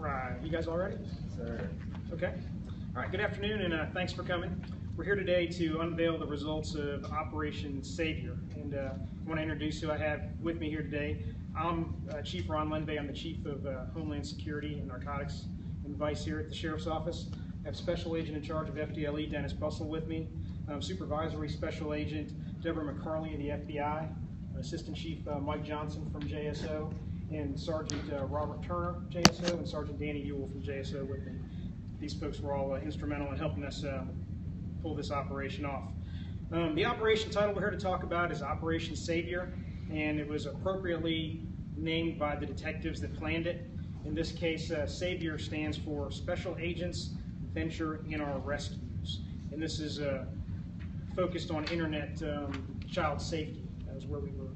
Right. You guys all ready? Sir. Okay. All right. Good afternoon, and thanks for coming. We're here today to unveil the results of Operation Savior, and I want to introduce who I have with me here today. I'm Chief Ron Lenvey. I'm the Chief of Homeland Security and Narcotics and Vice here at the Sheriff's Office. I have Special Agent in charge of FDLE, Dennis Bussell, with me. Supervisory Special Agent Deborah McCarley of the FBI. Assistant Chief Mike Johnson from JSO. And Sergeant Robert Turner, JSO, and Sergeant Danny Ewell from JSO with me. These folks were all instrumental in helping us pull this operation off. The operation title we're here to talk about is Operation Savior, and it was appropriately named by the detectives that planned it. In this case, Savior stands for Special Agents Venture in Our Rescues, and this is focused on internet child safety. That was where we were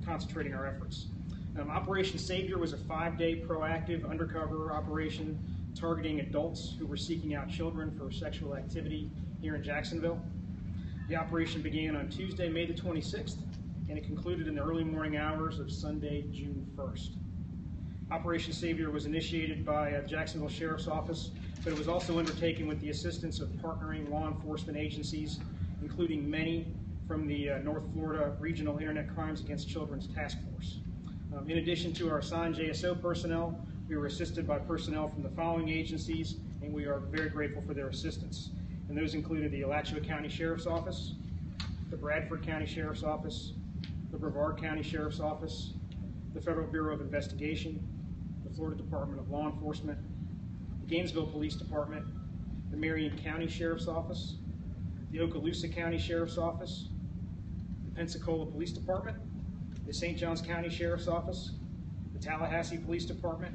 concentrating our efforts. Operation Savior was a 5-day proactive undercover operation targeting adults who were seeking out children for sexual activity here in Jacksonville. The operation began on Tuesday, May the 26th, and it concluded in the early morning hours of Sunday, June 1st. Operation Savior was initiated by Jacksonville Sheriff's Office, but it was also undertaken with the assistance of partnering law enforcement agencies, including many from the North Florida Regional Internet Crimes Against Children's Task Force. In addition to our assigned JSO personnel, we were assisted by personnel from the following agencies, and we are very grateful for their assistance. And those included the Alachua County Sheriff's Office, the Bradford County Sheriff's Office, the Brevard County Sheriff's Office, the Federal Bureau of Investigation, the Florida Department of Law Enforcement, the Gainesville Police Department, the Marion County Sheriff's Office, the Okaloosa County Sheriff's Office, the Pensacola Police Department, the St. Johns County Sheriff's Office, the Tallahassee Police Department,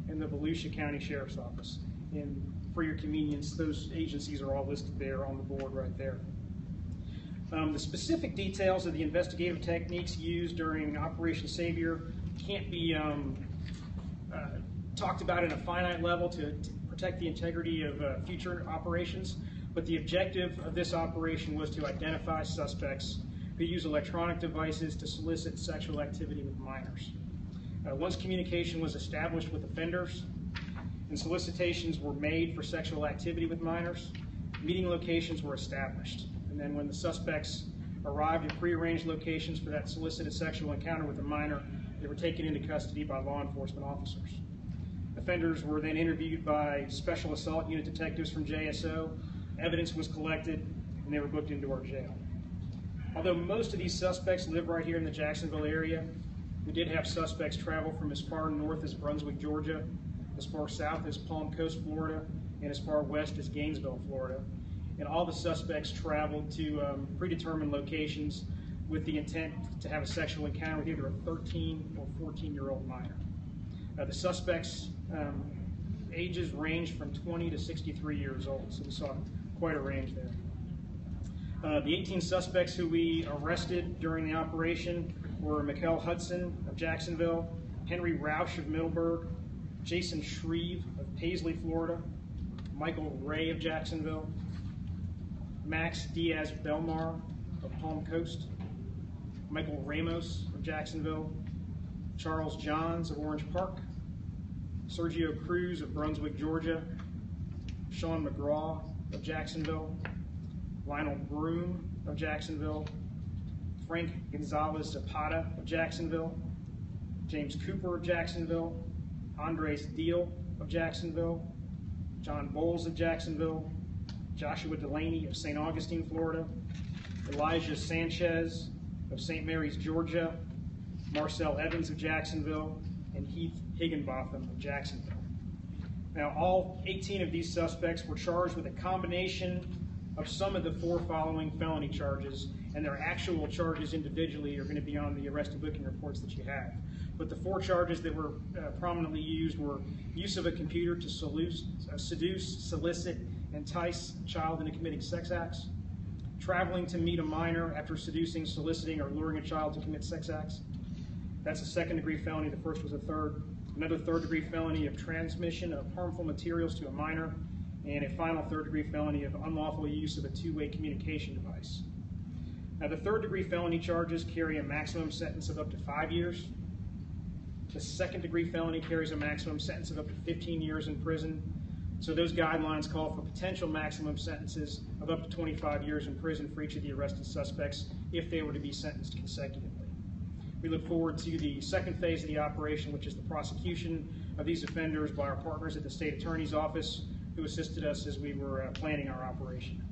and the Volusia County Sheriff's Office. And for your convenience, those agencies are all listed there on the board right there. The specific details of the investigative techniques used during Operation Savior can't be talked about in a finite level to protect the integrity of future operations, but the objective of this operation was to identify suspects who use electronic devices to solicit sexual activity with minors. Once communication was established with offenders and solicitations were made for sexual activity with minors, meeting locations were established. And then when the suspects arrived at prearranged locations for that solicited sexual encounter with a minor, they were taken into custody by law enforcement officers. Offenders were then interviewed by Special Assault Unit detectives from JSO, evidence was collected, and they were booked into our jail. Although most of these suspects live right here in the Jacksonville area, we did have suspects travel from as far north as Brunswick, Georgia, as far south as Palm Coast, Florida, and as far west as Gainesville, Florida. And all the suspects traveled to predetermined locations with the intent to have a sexual encounter with either a 13 or 14-year-old minor. The suspects' ages ranged from 20 to 63 years old, so we saw quite a range there. The 18 suspects who we arrested during the operation were Mikkel Hudson of Jacksonville, Henry Roush of Middleburg, Jason Shreve of Paisley, Florida, Michael Ray of Jacksonville, Max Diaz-Belmar of Palm Coast, Michael Ramos of Jacksonville, Charles Johns of Orange Park, Sergio Cruz of Brunswick, Georgia, Sean McGraw of Jacksonville, Lionel Broom of Jacksonville, Frank Gonzalez Zapata of Jacksonville, James Cooper of Jacksonville, Andres Deal of Jacksonville, John Bowles of Jacksonville, Joshua Delaney of St. Augustine, Florida, Elijah Sanchez of St. Mary's, Georgia, Marcel Evans of Jacksonville, and Heath Higginbotham of Jacksonville. Now, all 18 of these suspects were charged with a combination of some of the 4 following felony charges, and their actual charges individually are going to be on the arrest and booking reports that you have. But the 4 charges that were prominently used were use of a computer to seduce, solicit, entice a child into committing sex acts, traveling to meet a minor after seducing, soliciting, or luring a child to commit sex acts. That's a 2nd-degree felony. The first was a 3rd. Another 3rd-degree felony of transmission of harmful materials to a minor, and a final 3rd-degree felony of unlawful use of a 2-way communication device. Now, the 3rd-degree felony charges carry a maximum sentence of up to 5 years. The second-degree felony carries a maximum sentence of up to 15 years in prison. So those guidelines call for potential maximum sentences of up to 25 years in prison for each of the arrested suspects if they were to be sentenced consecutively. We look forward to the second phase of the operation, which is the prosecution of these offenders by our partners at the State Attorney's Office, who assisted us as we were planning our operation.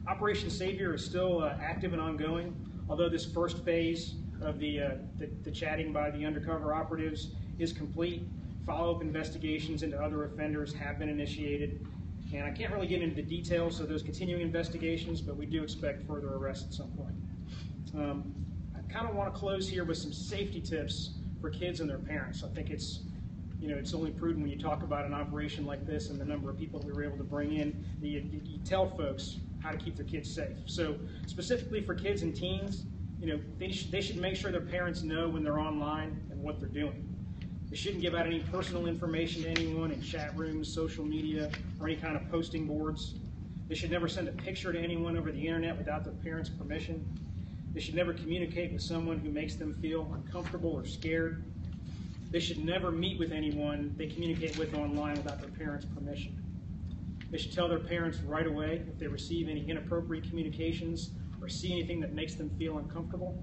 Operation Savior is still active and ongoing, although this first phase of the chatting by the undercover operatives is complete. Follow-up investigations into other offenders have been initiated, and I can't really get into the details of those continuing investigations, but we do expect further arrests at some point. I kind of want to close here with some safety tips for kids and their parents. I think it's only prudent when you talk about an operation like this and the number of people that we were able to bring in, that you tell folks how to keep their kids safe. So specifically for kids and teens, they should make sure their parents know when they're online and what they're doing. They shouldn't give out any personal information to anyone in chat rooms, social media, or any kind of posting boards. They should never send a picture to anyone over the internet without their parents' permission. They should never communicate with someone who makes them feel uncomfortable or scared. They should never meet with anyone they communicate with online without their parents' permission. They should tell their parents right away if they receive any inappropriate communications or see anything that makes them feel uncomfortable.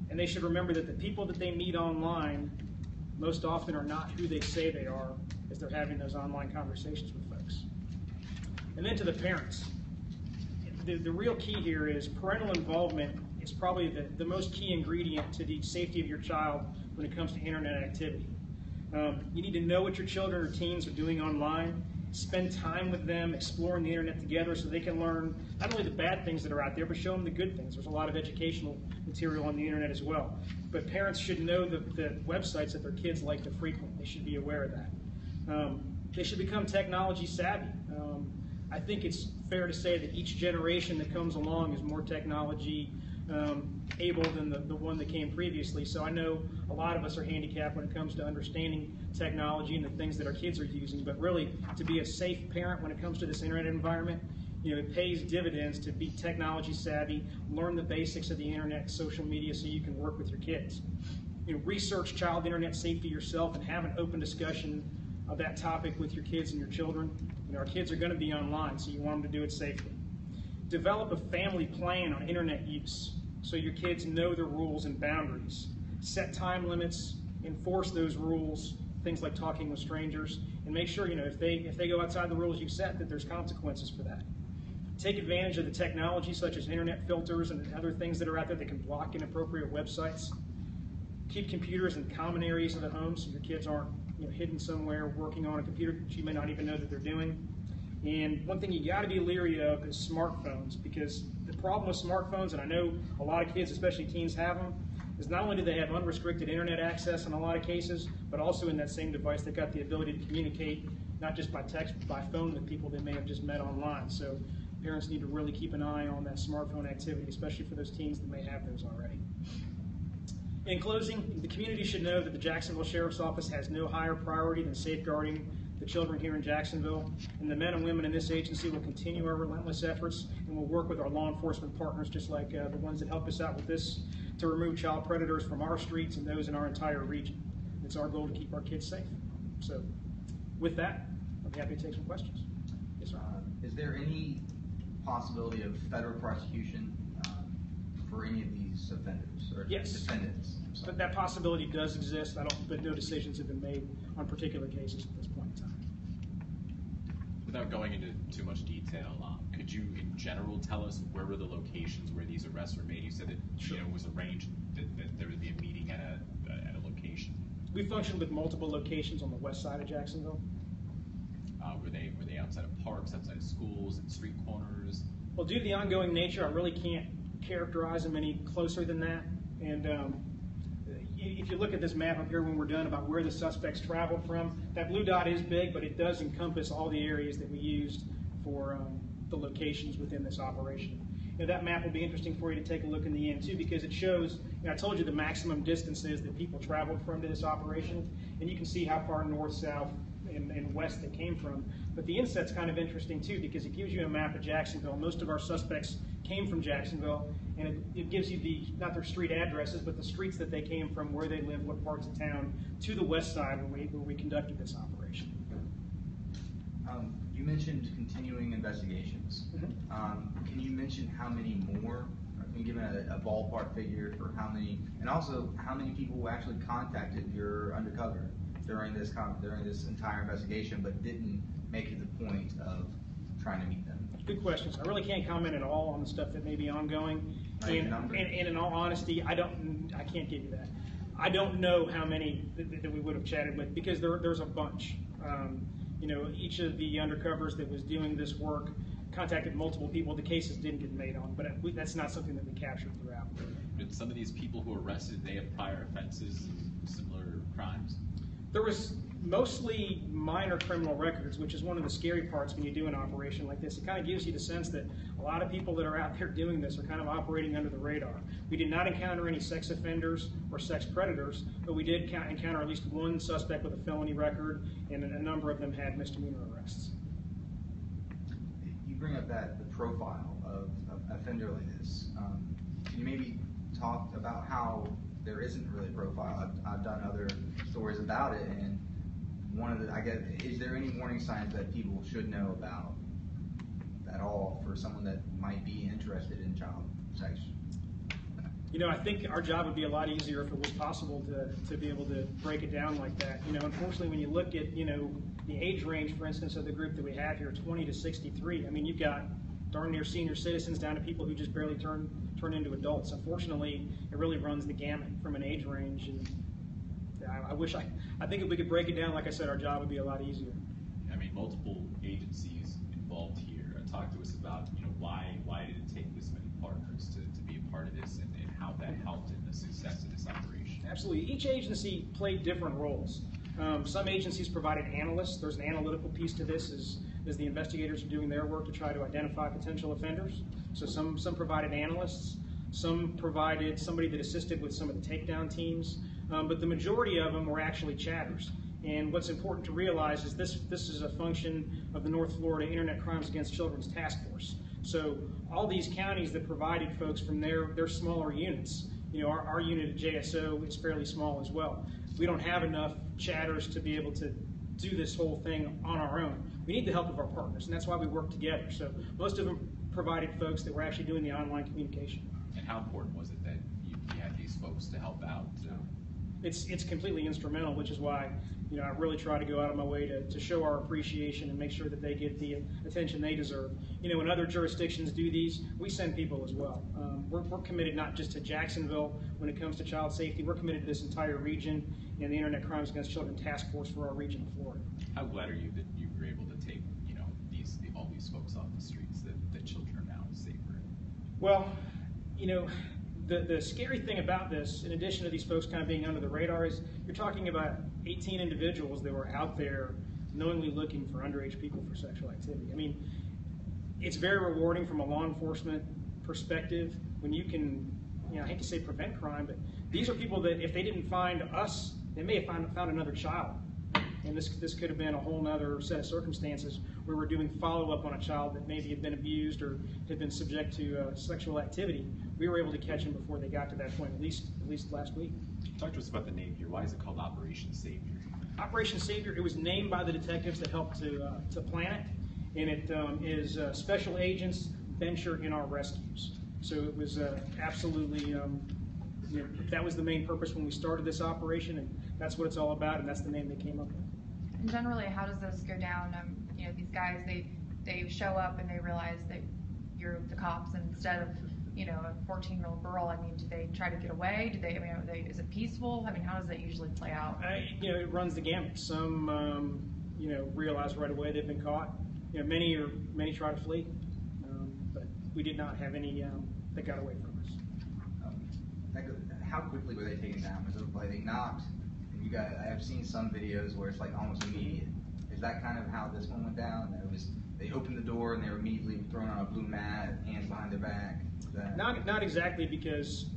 And they should remember that the people that they meet online most often are not who they say they are as they're having those online conversations with folks. And then to the parents. The real key here is parental involvement is probably the most key ingredient to the safety of your child when it comes to internet activity. You need to know what your children or teens are doing online. Spend time with them, exploring the internet together so they can learn not only the bad things that are out there, but show them the good things. There's a lot of educational material on the internet as well. But parents should know the websites that their kids like to frequent. They should be aware of that. They should become technology savvy. I think it's fair to say that each generation that comes along is more technology able than the one that came previously. So I know a lot of us are handicapped when it comes to understanding technology and the things that our kids are using, but really to be a safe parent when it comes to this internet environment, it pays dividends to be technology savvy, learn the basics of the internet and social media so you can work with your kids. Research child internet safety yourself and have an open discussion of that topic with your kids and your children. Our kids are going to be online, so you want them to do it safely. Develop a family plan on internet use so your kids know the rules and boundaries. Set time limits, enforce those rules, things like talking with strangers, and make sure, if they go outside the rules you've set, that there's consequences for that. Take advantage of the technology such as internet filters and other things that are out there that can block inappropriate websites. Keep computers in common areas of the home so your kids aren't hidden somewhere working on a computer that you may not even know that they're doing. And one thing you got to be leery of is smartphones, because the problem with smartphones, and I know a lot of kids, especially teens, have them, is not only do they have unrestricted internet access in a lot of cases, but also in that same device they've got the ability to communicate not just by text but by phone with people they may have just met online. So parents need to really keep an eye on that smartphone activity, especially for those teens that may have those already. In closing, the community should know that the Jacksonville Sheriff's Office has no higher priority than safeguarding the children here in Jacksonville, and the men and women in this agency will continue our relentless efforts, and we'll work with our law enforcement partners, just like the ones that help us out with this, to remove child predators from our streets and those in our entire region. It's our goal to keep our kids safe. So with that, I'll be happy to take some questions. Yes, sir. Is there any possibility of federal prosecution for any of these offenders or defendants? But that possibility does exist, but no decisions have been made on particular cases at this point in time. Without going into too much detail, could you, in general, tell us where were the locations where these arrests were made? You said that it was arranged that there would be a meeting at a location. We functioned with multiple locations on the west side of Jacksonville. Were they outside of parks, outside of schools, at street corners? Well, due to the ongoing nature, I really can't characterize them any closer than that. And if you look at this map up here when we're done about where the suspects traveled from, that blue dot is big, but it does encompass all the areas that we used for the locations within this operation. That map will be interesting for you to take a look in the end too, because it shows, I told you the maximum distances that people traveled from to this operation, and you can see how far north, south, and west they came from. But the inset's kind of interesting too, because it gives you a map of Jacksonville. Most of our suspects came from Jacksonville, and it gives you not their street addresses, but the streets that they came from, where they live, what parts of town, to the west side where we conducted this operation. You mentioned continuing investigations. Can you mention how many more? Can you give a ballpark figure for how many, and also how many people actually contacted your undercover during this entire investigation, but didn't make it the point of trying to meet them? Good questions. I really can't comment at all on the stuff that may be ongoing. And in all honesty, I can't give you that. I don't know how many that we would have chatted with, because there's a bunch. You know, each of the undercovers that was doing this work contacted multiple people. The cases didn't get made on, but that's not something that we captured throughout. Did some of these people who were arrested, they have prior offenses, similar crimes? There was mostly minor criminal records, which is one of the scary parts when you do an operation like this. It kind of gives you the sense that a lot of people that are out there doing this are kind of operating under the radar. We did not encounter any sex offenders or sex predators, but we did encounter at least one suspect with a felony record, and a number of them had misdemeanor arrests. You bring up the profile of an offender like this. Can you maybe talk about how there isn't really a profile? I've done other stories about it, and is there any warning signs that people should know about at all for someone that might be interested in child sex? You know, I think our job would be a lot easier if it was possible to be able to break it down like that. You know, unfortunately, when you look at, you know, the age range, for instance, of the group that we have here, 20 to 63, I mean, you've got darn near senior citizens down to people who just barely turn into adults. Unfortunately, it really runs the gamut from an age range, and I think if we could break it down, like I said, our job would be a lot easier. I mean, multiple agencies involved here. Talk to us about, you know, why did it take this many partners to be a part of this, and how that helped in the success of this operation? Absolutely. Each agency played different roles. Some agencies provided analysts. There's an analytical piece to this as the investigators are doing their work to try to identify potential offenders. So some provided analysts. Some provided somebody that assisted with some of the takedown teams. But the majority of them were actually chatters. And what's important to realize is this is a function of the North Florida Internet Crimes Against Children's Task Force. So all these counties that provided folks from their smaller units, you know, our unit at JSO is fairly small as well. We don't have enough chatters to be able to do this whole thing on our own. We need the help of our partners, and that's why we work together. So most of them provided folks that were actually doing the online communication. And how important was it that you had these folks to help out? It's completely instrumental, which is why, you know, I really try to go out of my way to show our appreciation and make sure that they get the attention they deserve. You know, when other jurisdictions do these, we send people as well. We're committed not just to Jacksonville when it comes to child safety. We're committed to this entire region and the Internet Crimes Against Children Task Force for our region of Florida. How glad are you that you were able to take, you know, all these folks off the streets, that children are now safer? Well, you know, the scary thing about this, in addition to these folks kind of being under the radar, is you're talking about 18 individuals that were out there knowingly looking for underage people for sexual activity. I mean, it's very rewarding from a law enforcement perspective when you can, you know, I hate to say prevent crime, but these are people that if they didn't find us, they may have found another child. And this could have been a whole other set of circumstances where we're doing follow-up on a child that maybe had been abused or had been subject to sexual activity. We were able to catch them before they got to that point, at least last week. Talk to us about the name here. Why is it called Operation Savior? Operation Savior, it was named by the detectives that helped to plan it, and it is special agents venture in our rescues. So it was absolutely, you know, that was the main purpose when we started this operation, and that's what it's all about, and that's the name they came up with. And generally, how does this go down? You know, these guys, they show up and they realize that you're the cops, and instead of, you know, a 14-year-old girl, I mean, do they try to get away? Is it peaceful? I mean, how does that usually play out? You know, it runs the gamut. Some, you know, realize right away they've been caught. You know, many try to flee, but we did not have any that got away from us. How quickly were they taken down? Was it like they knocked? I have seen some videos where it's like almost immediate. Is that kind of how this one went down? They opened the door and they were immediately thrown on a blue mat, hands behind their back? Not exactly, because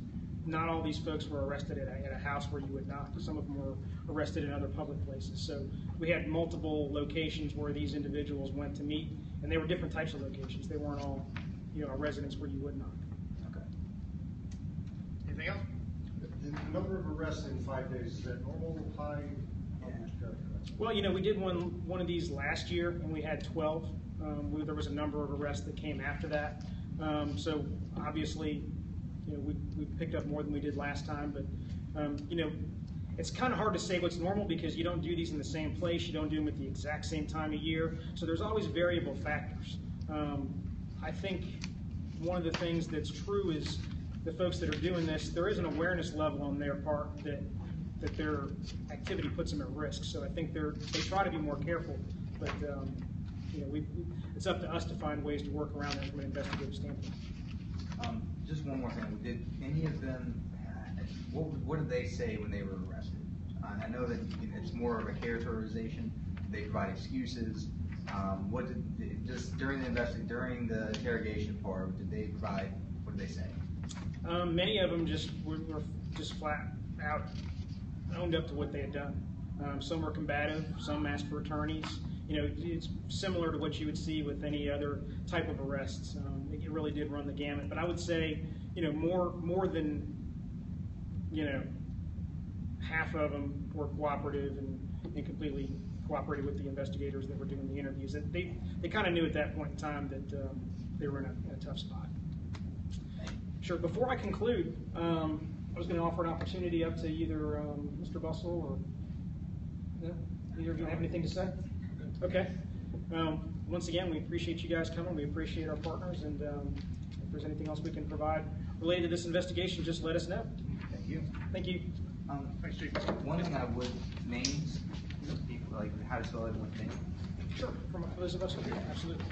not all these folks were arrested at a house where you would knock. Some of them were arrested in other public places. So we had multiple locations where these individuals went to meet, and they were different types of locations. They weren't all, you know, a residence where you would knock. Okay. Anything else? The number of arrests in 5 days, is that normal, high? How would you characterize it? Well, we did one of these last year, and we had 12. There was a number of arrests that came after that. So obviously, we picked up more than we did last time. But it's kind of hard to say what's normal because you don't do these in the same place. You don't do them at the exact same time of year. So there's always variable factors. I think one of the things that's true is the folks that are doing this, there is an awareness level on their part that their activity puts them at risk. So I think they try to be more careful, but it's up to us to find ways to work around that from an investigative standpoint. Just one more thing. Did any of them? What did they say when they were arrested? I know that it's more of a characterization. They provide excuses. Just during the interrogation part, did they provide? What did they say? Many of them were just flat out owned up to what they had done. Some were combative. Some asked for attorneys. It's similar to what you would see with any other type of arrests. It really did run the gamut. But I would say, more than half of them were cooperative and completely cooperated with the investigators that were doing the interviews. They kind of knew at that point in time that they were in a tough spot. Sure. Before I conclude, I was going to offer an opportunity up to either Mr. Bustle or either of you have anything to say? Okay. Once again, we appreciate you guys coming. We appreciate our partners, and if there's anything else we can provide related to this investigation, just let us know. Thank you. Thank you. Thanks, Chief. One thing I would names, like how to spell everyone's name. Sure. For those of us, absolutely.